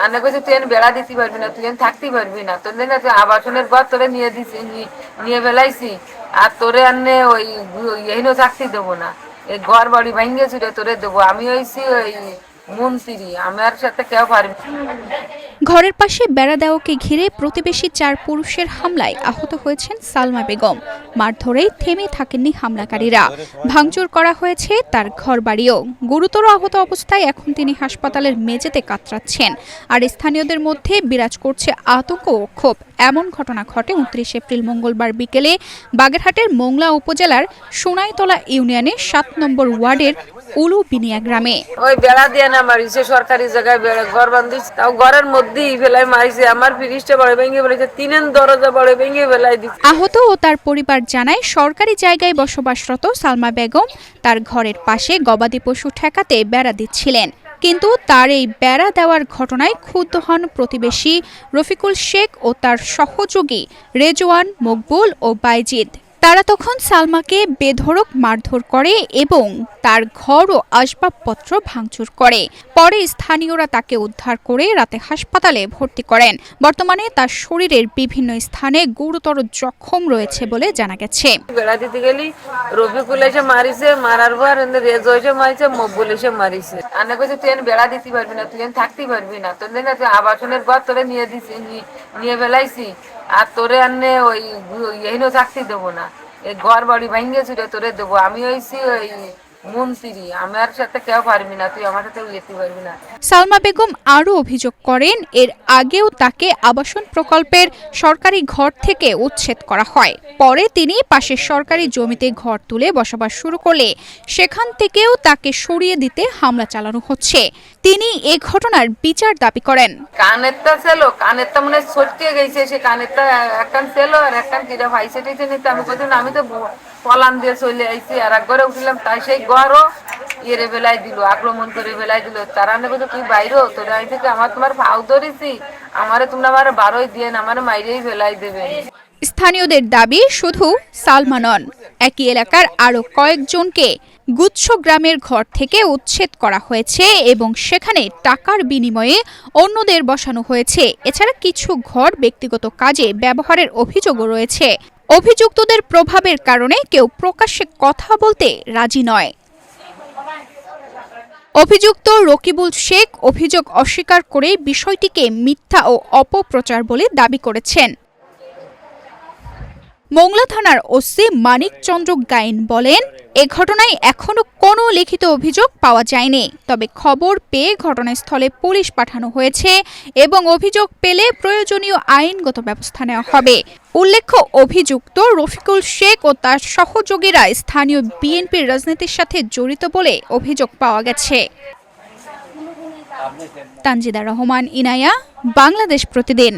আনে কইছে তুই বেড়া দিতে পারবি না, তুই থাকতে পারবি না, তোর না আবাসনের ঘর তোরে নিয়ে দিছি, নিয়ে বেলাইছি, আর তোরে আনে ওই এহিনো থাকতে দেবো না, এই ঘর বাড়ি ভাঙ্গে চুরে তোরে দেবো। আমি হইছি ওই মন্ত্রী, আমার সাথে কেউ পারবি। ঘরের পাশে বেড়া দেওয়াকে ঘিরে প্রতিবেশী 4 পুরুষের হামলায় আহত হয়েছেন সালমা বেগম। মারধরেই থেমে থাকেননি হামলাকারীরা, ভাঙচুর করা হয়েছে তার ঘরবাড়িও। গুরুতর আহত অবস্থায় এখন তিনি হাসপাতালের মেঝেতে কাতরাচ্ছেন। আর স্থানীয়দের মধ্যে বিরাজ করছে আতঙ্ক ও ক্ষোভ। এমন ঘটনা ঘটে 29 এপ্রিল মঙ্গলবার বিকেলে বাগেরহাটের মোংলা উপজেলার সোনাইতলা ইউনিয়নের 7 নম্বর ওয়ার্ডের উলু বিনিয়া গ্রামে। ওই বেড়া দিয়ে না মারিছে, সরকারি জায়গায় বেড়া ঘর বান্ধিছে, তাও ঘরের মধ্যেই ফেলাই মারিছে। আমার ফ্রিজটা বড় ভেঙে ফেলেছে, 3 দরজা বড় ভেঙে ফেলাই দিচ্ছে। আহত ও তার পরিবার জানায়, সরকারি জায়গায় বসবাসরত সালমা বেগম তার ঘরের পাশে গবাদি পশু ঠেকাতে বেড়া দিচ্ছিলেন। কিন্তু তার এই বেড়া দেওয়ার ঘটনায় ক্ষুব্ধ হন প্রতিবেশী রফিকুল শেখ ও তার সহযোগী রেজওয়ান, মকবুল ও বাইজিদ। তারা তখন সালমাকে বেধড়ক মারধর করে এবং তার ঘর ও আসবাবপত্র ভাঙচুর করে। পরে স্থানীয়রা তাকে উদ্ধার করে রাতে হাসপাতালে ভর্তি করেন। বর্তমানে তার শরীরের বিভিন্ন স্থানে গুরুতর জখম রয়েছে বলে জানা গেছে। বেড়া দিতে গেলি রফিকুল এসে মারিছে, মারার পর রেজো এসে মারিছে, মকবুল এসে মারিছে। আনে কইছে তুই বেড়া দিতে পারবি না, তুই থাকতে পারবি না, তোর না আবাসনের ঘর তোরে নিয়ে দিছি, নিয়ে বেলাইছি, আর তোরে আনে ওই এহিনো থাকতে দেবো না, এই ঘর বাড়ি ভাঙ্গে চুরে তোরে দেবো। আমি হইছি ওই মন্ত্রী, আমার সাথে কেউ পারবি না, তুই আমার সাথে যেতে পারবি না। সালমা বেগম আরও অভিযোগ করেন, এর আগেও তাকে আবাসন প্রকল্পের সরকারি ঘর থেকে উচ্ছেদ করা হয়। পরে তিনি পাশের সরকারি জমিতে ঘর তুলে বসবাস শুরু করলে সেখান থেকেও তাকে সরিয়ে দিতে হামলা চালানো হচ্ছে। তিনি এ ঘটনার বিচার দাবি করেন। কানেরটা ছিল, কানেরটা মানে ছটকে গেছে, সে কানেরটা একখান ছিল আর একখান কিরা ভাইসে টেছে নিতে। আমি বলছি আমি তো পলান দিয়ে চলে আইছি, আর এক ঘরে উঠলাম, তাই সেই ঘরও ইয়ে বেলায় দিল, আক্রমণ করে বেলায় দিল। তারা না বলতো তুই বাইরে তোরা আই থেকে আমার তোমার ফাউ ধরেছি, আমারে তোমরা আমার বারোই দিয়ে আমার মাইরেই বেলায় দেবে। স্থানীয়দের দাবি, শুধু সালমা নন, একই এলাকার আরও কয়েকজনকে গুচ্ছ গ্রামের ঘর থেকে উচ্ছেদ করা হয়েছে এবং সেখানে টাকার বিনিময়ে অন্যদের বসানো হয়েছে। এছাড়া কিছু ঘর ব্যক্তিগত কাজে ব্যবহারের অভিযোগও রয়েছে। অভিযুক্তদের প্রভাবের কারণে কেউ প্রকাশ্যে কথা বলতে রাজি নয়। অভিযুক্ত রকিবুল শেখ অভিযোগ অস্বীকার করে বিষয়টিকে মিথ্যা ও অপপ্রচার বলে দাবি করেছেন। মোংলা থানার ওসি মানিক চন্দ্র গাইন বলেন, এ ঘটনায় এখনো কোনো লিখিত অভিযোগ পাওয়া যায়নি, তবে খবর পেয়ে ঘটনাস্থলে পুলিশ পাঠানো হয়েছে এবং অভিযোগ পেলে প্রয়োজনীয় আইনগত ব্যবস্থা নেওয়া হবে। উল্লেখ্য, অভিযুক্ত রফিকুল শেখ ও তার সহযোগীরা স্থানীয় বিএনপির রাজনীতির সাথে জড়িত বলে অভিযোগ পাওয়া গেছে। তানজিদা রহমান, ইনায়া, বাংলাদেশ প্রতিদিন।